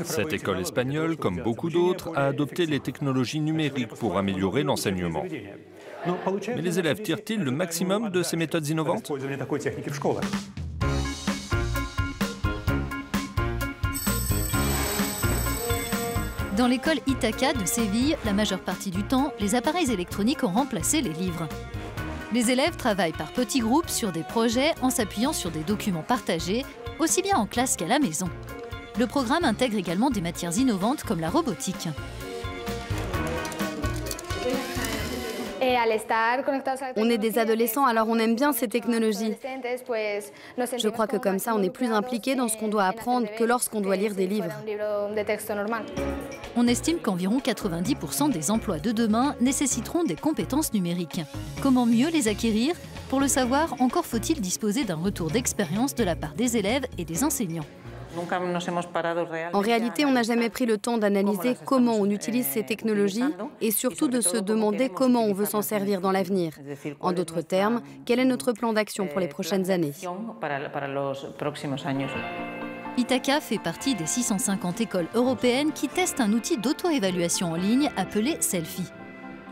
Cette école espagnole, comme beaucoup d'autres, a adopté les technologies numériques pour améliorer l'enseignement. Mais les élèves tirent-ils le maximum de ces méthodes innovantes ? Dans l'école Itaca de Séville, la majeure partie du temps, les appareils électroniques ont remplacé les livres. Les élèves travaillent par petits groupes sur des projets en s'appuyant sur des documents partagés, aussi bien en classe qu'à la maison. Le programme intègre également des matières innovantes comme la robotique. On est des adolescents, alors on aime bien ces technologies. Je crois que comme ça, on est plus impliqué dans ce qu'on doit apprendre que lorsqu'on doit lire des livres. On estime qu'environ 90% des emplois de demain nécessiteront des compétences numériques. Comment mieux les acquérir? Pour le savoir, encore faut-il disposer d'un retour d'expérience de la part des élèves et des enseignants. En réalité, on n'a jamais pris le temps d'analyser comment on utilise ces technologies et surtout de se demander comment on veut s'en servir dans l'avenir. En d'autres termes, quel est notre plan d'action pour les prochaines années? Itaca fait partie des 650 écoles européennes qui testent un outil d'auto-évaluation en ligne appelé Selfie.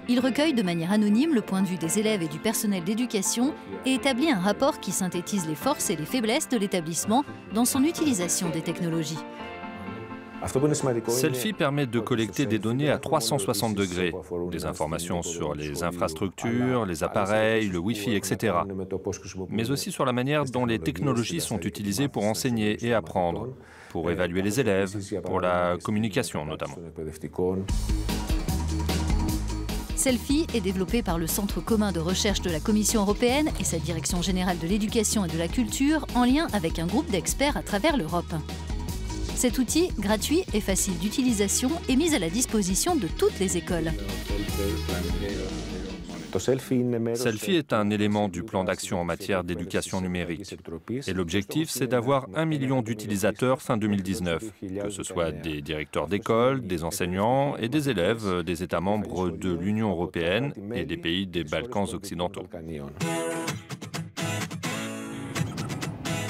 Il recueille de manière anonyme le point de vue des élèves et du personnel d'éducation et établit un rapport qui synthétise les forces et les faiblesses de l'établissement dans son utilisation des technologies. Selfie permet de collecter des données à 360 degrés, des informations sur les infrastructures, les appareils, le Wi-Fi, etc. Mais aussi sur la manière dont les technologies sont utilisées pour enseigner et apprendre, pour évaluer les élèves, pour la communication notamment. Selfie est développé par le Centre commun de recherche de la Commission européenne et sa Direction générale de l'éducation et de la culture en lien avec un groupe d'experts à travers l'Europe. Cet outil, gratuit et facile d'utilisation, est mis à la disposition de toutes les écoles. Selfie est un élément du plan d'action en matière d'éducation numérique. Et l'objectif, c'est d'avoir 1 million d'utilisateurs fin 2019, que ce soit des directeurs d'école, des enseignants et des élèves des États membres de l'Union européenne et des pays des Balkans occidentaux.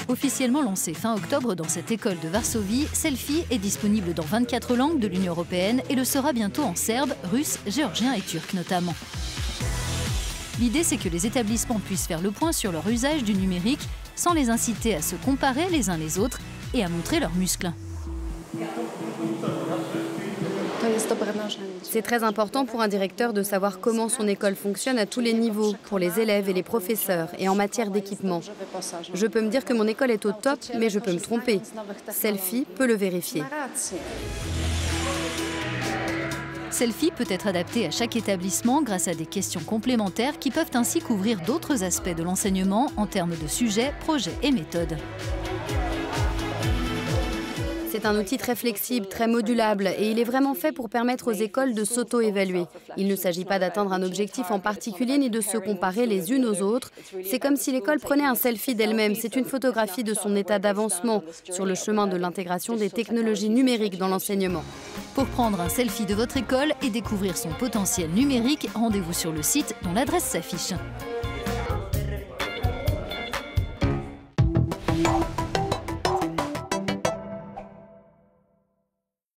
Officiellement lancé fin octobre dans cette école de Varsovie, Selfie est disponible dans 24 langues de l'Union européenne et le sera bientôt en serbe, russe, géorgien et turc notamment. L'idée, c'est que les établissements puissent faire le point sur leur usage du numérique sans les inciter à se comparer les uns les autres et à montrer leurs muscles. C'est très important pour un directeur de savoir comment son école fonctionne à tous les niveaux, pour les élèves et les professeurs, et en matière d'équipement. Je peux me dire que mon école est au top, mais je peux me tromper. Selfie peut le vérifier. Selfie peut être adapté à chaque établissement grâce à des questions complémentaires qui peuvent ainsi couvrir d'autres aspects de l'enseignement en termes de sujets, projets et méthodes. C'est un outil très flexible, très modulable et il est vraiment fait pour permettre aux écoles de s'auto-évaluer. Il ne s'agit pas d'atteindre un objectif en particulier ni de se comparer les unes aux autres. C'est comme si l'école prenait un selfie d'elle-même. C'est une photographie de son état d'avancement sur le chemin de l'intégration des technologies numériques dans l'enseignement. Pour prendre un selfie de votre école et découvrir son potentiel numérique, rendez-vous sur le site dont l'adresse s'affiche.